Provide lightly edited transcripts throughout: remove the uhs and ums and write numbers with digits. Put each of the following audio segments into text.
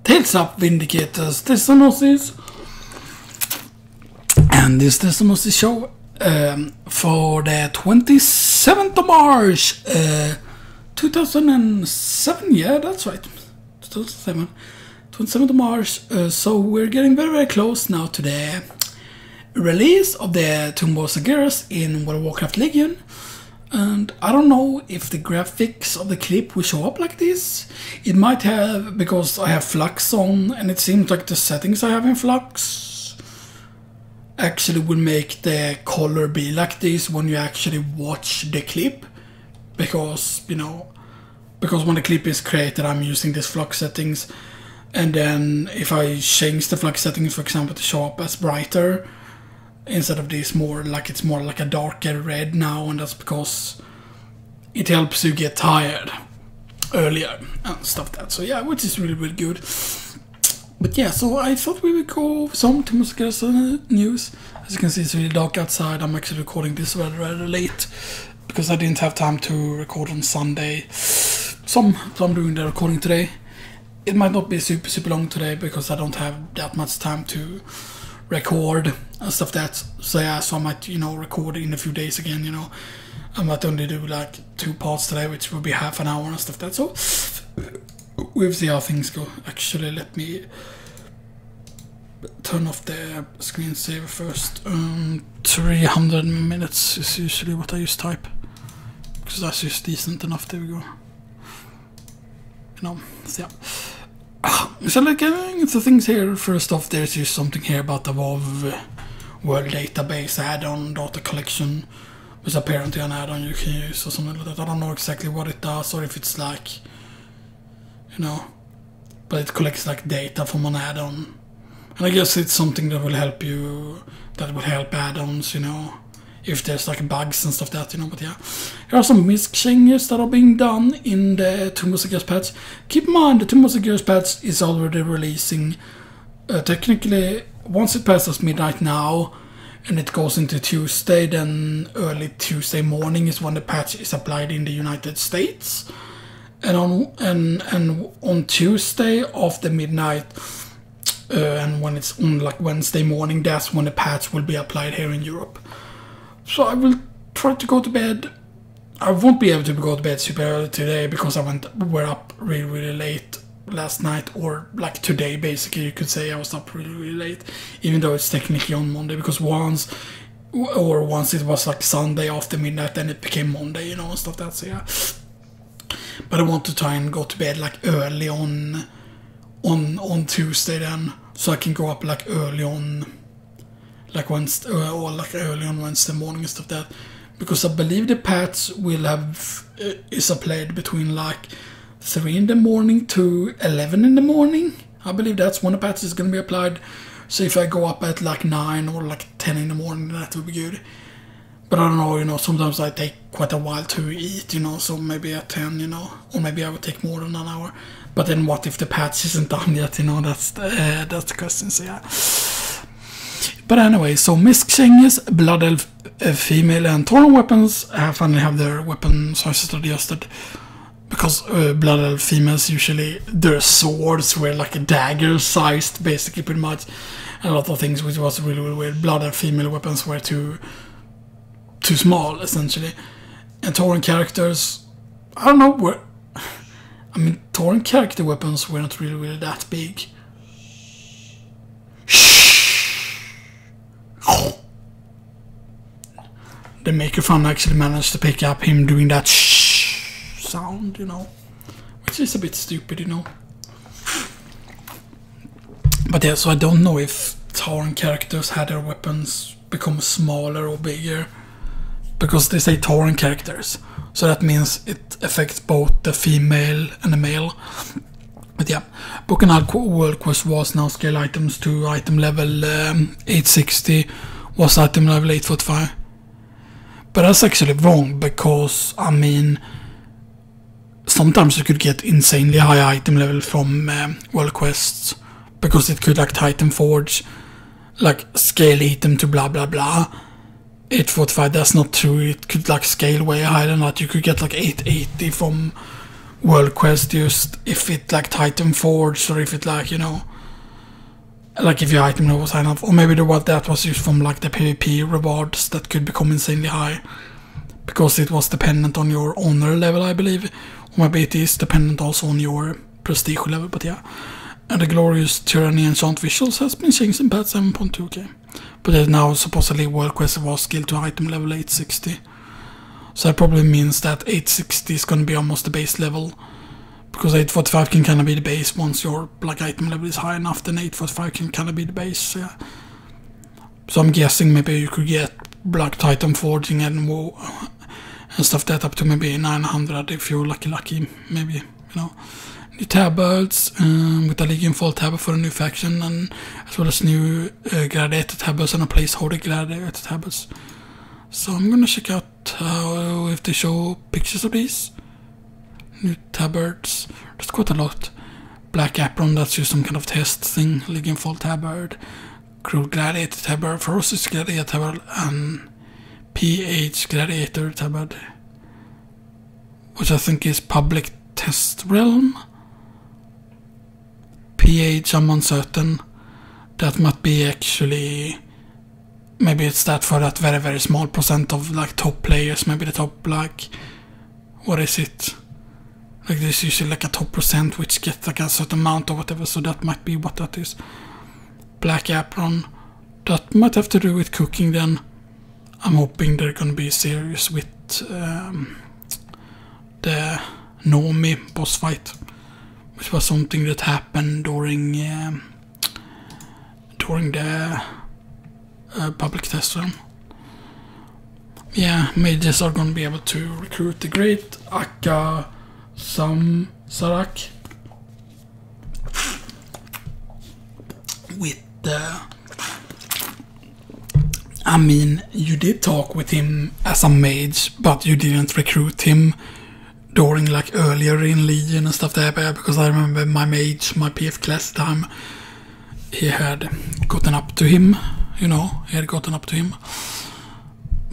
Tales up, Vindicators, this is Xenoxis, and this is the Xenoxis Show for the 27th of March, 2007, yeah, that's right, 2007, 27th of March, so we're getting very, very close now to the release of the Tomb of Sargeras in World of Warcraft Legion. And I don't know if the graphics of the clip will show up like this. It might have, because I have Flux on, and it seems like the settings I have in Flux actually will make the color be like this when you actually watch the clip. Because, you know, because when the clip is created, I'm using this Flux settings. And then if I change the Flux settings, for example, to show up as brighter, instead of this it's more like a darker red now, and that's because it helps you get tired earlier and stuff that. So yeah, which is really, really good. But yeah, so I thought we would go over some Tomb of Sargeras news. As you can see, it's really dark outside. I'm actually recording this rather, rather late because I didn't have time to record on Sunday. So I'm doing the recording today. It might not be super, super long today because I don't have that much time to record and stuff that. So yeah, so I might, you know, record in a few days again, you know. I might only do like 2 parts today, which will be half an hour and stuff that. So we'll see how things go. Actually, let me turn off the screensaver first. 300 minutes is usually what I use type, because that's just decent enough. There we go. You know, so yeah. So like getting into things here, first off, there's just something here about the WoW World Database add-on data collection, which apparently an add-on you can use or something like that. I don't know exactly what it does, or if it's like, you know, but it collects like data from an add-on. And I guess it's something that will help you, that will help add-ons, you know, if there's like bugs and stuff that, you know. But yeah, here are some misc changes that are being done in the Tomb of Sargeras patch. Keep in mind, the Tomb of Sargeras patch is already releasing. Technically, once it passes midnight now, and it goes into Tuesday, then early Tuesday morning is when the patch is applied in the United States. And on Tuesday after midnight, and when it's on like Wednesday morning, that's when the patch will be applied here in Europe. So I will try to go to bed. I won't be able to go to bed super early today because we're up really, really late last night, or like today basically. You could say I was up really, really late, even though it's technically on Monday, because once it was like Sunday after midnight, then it became Monday, you know, and stuff that. So yeah, but I want to try and go to bed like early on Tuesday then, so I can go up like early on, like Wednesday, or like early on Wednesday morning and stuff like that, because I believe the patch will have is applied between like 3 in the morning to 11 in the morning. I believe that's when the patch is going to be applied. So if I go up at like 9 or like 10 in the morning, that would be good. But I don't know, you know, sometimes I take quite a while to eat, you know, so maybe at 10, you know, or maybe I would take more than an hour. But then what if the patch isn't done yet, you know, that's the question, so yeah. But anyway, so misc changes, Blood Elf female and Tauren weapons finally have their weapon sizes adjusted. Because Blood Elf females, usually their swords were like a dagger sized, basically, pretty much. And a lot of things, which was really, really weird. Blood Elf female weapons were too small, essentially. And Tauren characters, I don't know, I mean, Tauren character weapons were not really, really that big. The Makerfun actually managed to pick up him doing that sound, you know, which is a bit stupid, you know. But yeah, so I don't know if Tauren characters had their weapons become smaller or bigger, because they say Tauren characters, so that means it affects both the female and the male. But yeah, Book and Alk World Quest was now scale items to item level 860, was item level 845. But that's actually wrong, because, I mean, sometimes you could get insanely high item level from World Quests, because it could like Titan Forge, like scale item to blah blah blah. 845, that's not true. It could like scale way higher than that. You could get like 880 from world quest, just if it like Titan Forge, or if it like, you know, like if your item level was high enough, or maybe that was used from like the PvP rewards that could become insanely high because it was dependent on your honor level, I believe, or maybe it is dependent also on your prestige level. But yeah, and the glorious tyranny enchant visuals has been changed in patch 7.2. Okay, but it now supposedly world quest was skill to item level 860. So that probably means that 860 is gonna be almost the base level, because 845 can kind of be the base once your like item level is high enough. Then 845 can kind of be the base. Yeah. So I'm guessing maybe you could get Black Titan forging and stuff that up to maybe 900 if you're lucky. Maybe, you know, new tabards with a Legion Fall tabard for a new faction, and as well as new gladiator tabards and a placeholder gladiator tabards. So I'm gonna check out if they show pictures of these new tabards. There's quite a lot. Black apron, that's just some kind of test thing. Legion Fall tabard, Cruel gladiator tabard, Ferocious gladiator tabard, and PH gladiator tabard, which I think is public test realm. PH, I'm uncertain. That might be actually, maybe it's that for that very, very small percent of like top players. Maybe the top, like, what is it? Like there's usually like a top percent which gets like a certain amount or whatever. So that might be what that is. Black apron. That might have to do with cooking then. I'm hoping they're gonna be serious with the Nomi boss fight, which was something that happened during the public test room. Yeah, mages are gonna be able to recruit the great Akka Sarak with I mean, you did talk with him as a mage, but you didn't recruit him during like earlier in Legion and stuff there, because I remember my mage, my PF class time, he had gotten up to him, you know,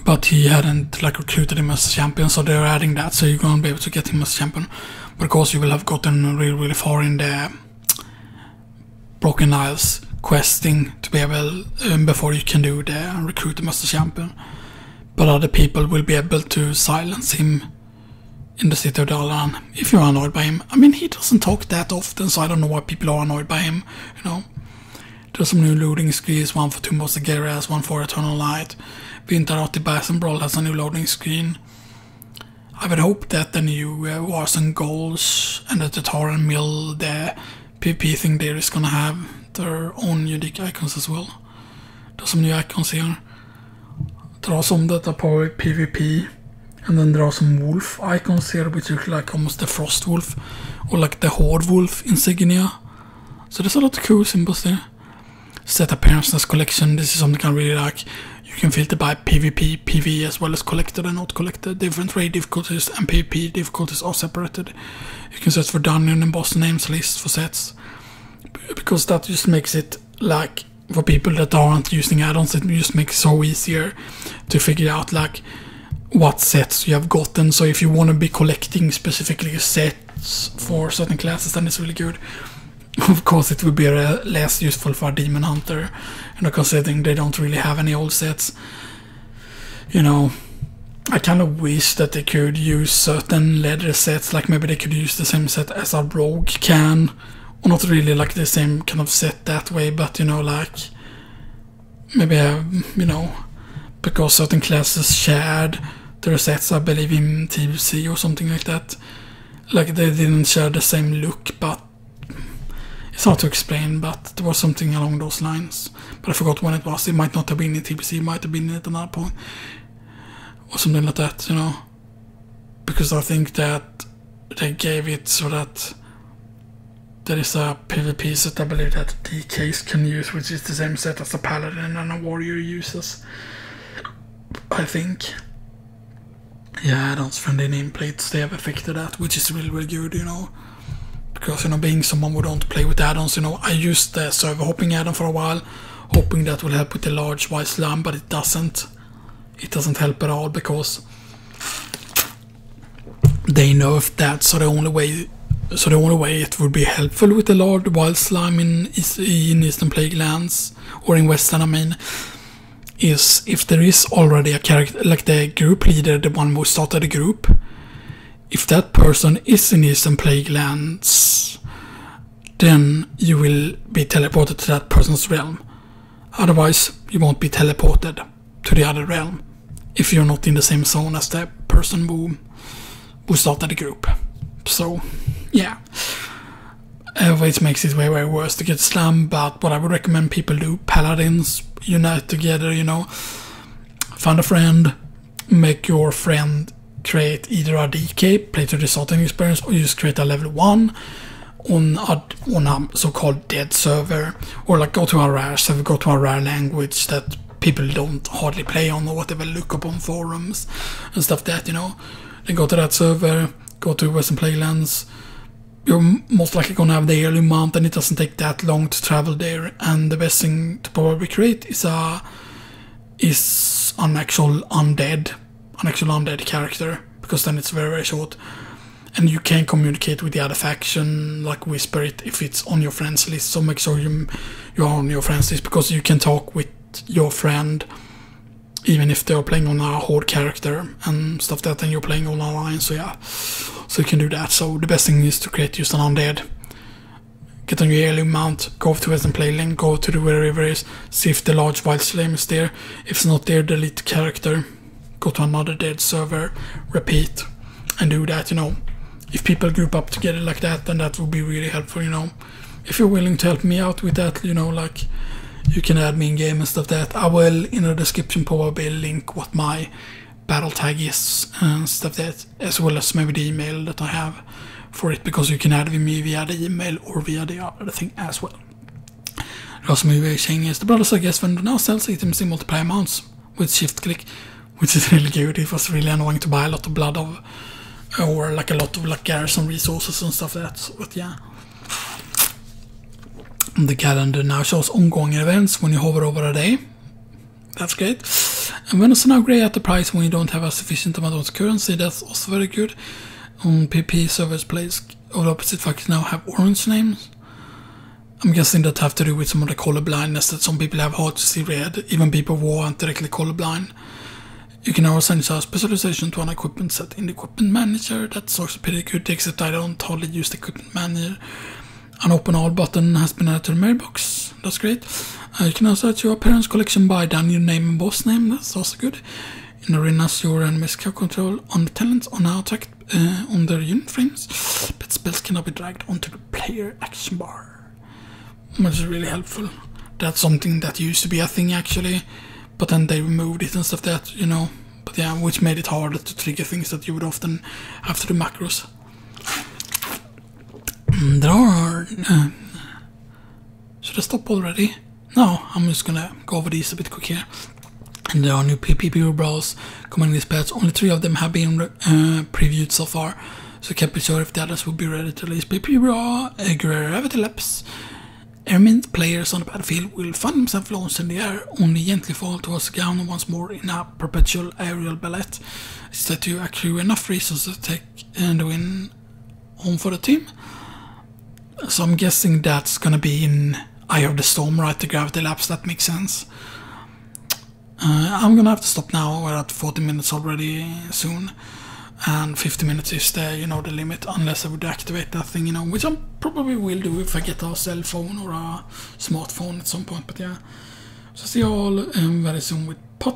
but he hadn't like recruited him as a champion, so they're adding that, so you're gonna be able to get him as a champion. But of course you will have gotten really far in the Broken Isles questing to be able before you can do the recruit him as a champion. But other people will be able to silence him in the city of Dalan if you're annoyed by him. I mean, he doesn't talk that often, so I don't know why people are annoyed by him, you know. There's some new loading screens, one for Tomb of Sargeras, one for Eternal Light. Winterati Basin Brawl has a new loading screen. I would hope that the new Wars and Goals and the Tatar and Mill, the PvP thing there, is gonna have their own unique icons as well. There's some new icons here. There are some that are powered PvP, and then there are some wolf icons here, which look like almost the Frost Wolf or like the Horde Wolf insignia. So there's a lot of cool symbols there. Set appearances collection. This is something I really like. You can filter by PvP, PvE, as well as collected and not collected. Different raid difficulties and PvP difficulties are separated. You can search for dungeon and boss names list for sets, because that just makes it like, for people that aren't using add-ons, it just makes it so easier to figure out like what sets you have gotten. So if you want to be collecting specifically sets for certain classes, then it's really good. Of course it would be less useful for a demon hunter, you know, considering they don't really have any old sets. You know, I kind of wish that they could use certain leather sets, like maybe they could use the same set as a rogue can, or not really like the same kind of set that way, but you know, like maybe you know, because certain classes shared their sets, I believe in TBC or something like that. Like they didn't share the same look, but it's hard to explain, but there was something along those lines. But I forgot when it was. It might not have been in TBC, it might have been at another point. Or something like that, you know. Because I think that they gave it so that there is a PvP set, I believe, that DKs can use, which is the same set as a paladin and a warrior uses, I think. Yeah, add-ons from the nameplates, they have affected that, which is really, really good, you know. Because, you know, being someone who don't play with add-ons, you know, I used the server hopping add-on for a while, hoping that will help with the large white slime, but it doesn't. It doesn't help at all, because they nerfed that, so the only way it would be helpful with the large wild slime in Eastern Plague Lands, or in Western, I mean, is if there is already a character, like the group leader, the one who started the group, if that person is in Eastern Plague Lands, then you will be teleported to that person's realm. Otherwise, you won't be teleported to the other realm if you're not in the same zone as the person who started the group. So, yeah. Which makes it way worse to get slammed, but what I would recommend people do, paladins, unite together, you know. Find a friend, make your friend create either a DK, play to the starting experience, or just create a level 1 on a so-called dead server, or like go to a rare server, go to a rare language that people don't hardly play on, or whatever, look up on forums and stuff that, you know. Then go to that server, go to Western Plague Lands. You're most likely gonna have the yearly mount, and it doesn't take that long to travel there. And the best thing to probably create is an actual undead character, because then it's very short, and you can communicate with the other faction, like whisper it if it's on your friends list. So make sure you're on your friends list, because you can talk with your friend even if they're playing on a horde character and stuff that, and you're playing on online. So yeah, so you can do that. So the best thing is to create just an undead, get on your heirloom mount, go to Western Plague Land, go to wherever it is, see if the large wild slime is there. If it's not there, delete the character, go to another dead server, repeat, and do that, you know. If people group up together like that, then that would be really helpful, you know. If you're willing to help me out with that, you know, like, you can add me in game and stuff that. I will, in the description, probably link what my battle tag is and stuff that, as well as maybe the email that I have for it, because you can add with me via the email or via the other thing as well. The last movie we're saying is the Brothers of Guest vendor now sells items in multiplayer mounts with shift click, which is really good. It was really annoying to buy a lot of blood of, or like a lot of like garrison resources and stuff that, but yeah. The calendar now shows ongoing events when you hover over a day. That's great. And when it's now grey at the price when you don't have a sufficient amount of currency, that's also very good. On PP servers place of the opposite faction now have orange names. I'm guessing that have to do with some of the color blindness, that some people have hard to see red, even people who aren't directly colorblind. You can now assign a specialization to an equipment set in the equipment manager. That's also pretty good, except I don't hardly use the equipment manager. An open all button has been added to the mailbox. That's great. You can also search your appearance collection by dungeon name and boss name. That's also good. In arenas, your enemies can control on the talents are now tracked on their unit frames, but spells cannot be dragged onto the player action bar, which is really helpful. That's something that used to be a thing actually, but then they removed it and stuff that, you know. But yeah, which made it harder to trigger things that you would often have to do macros. There are... should I stop already? No, I'm just gonna go over these a bit quick here. And there are new PP brawls coming in this patch. Only 3 of them have been previewed so far, so can't be sure if the others will be ready to release. PP brawl, gravity lapse. Airmen players on the battlefield will find themselves launched in the air, only gently fall towards the ground once more in a perpetual aerial ballet. It's that you accrue enough resources to take the win home for the team. So I'm guessing that's gonna be in Eye of the Storm, right? The gravity lapse, that makes sense. I'm gonna have to stop now. We're at 40 minutes already soon, and 50 minutes is the, you know, the limit, unless I would activate that thing, you know, which I probably will do if I get a cell phone or a smartphone at some point. But yeah, so see you all very soon with part 2.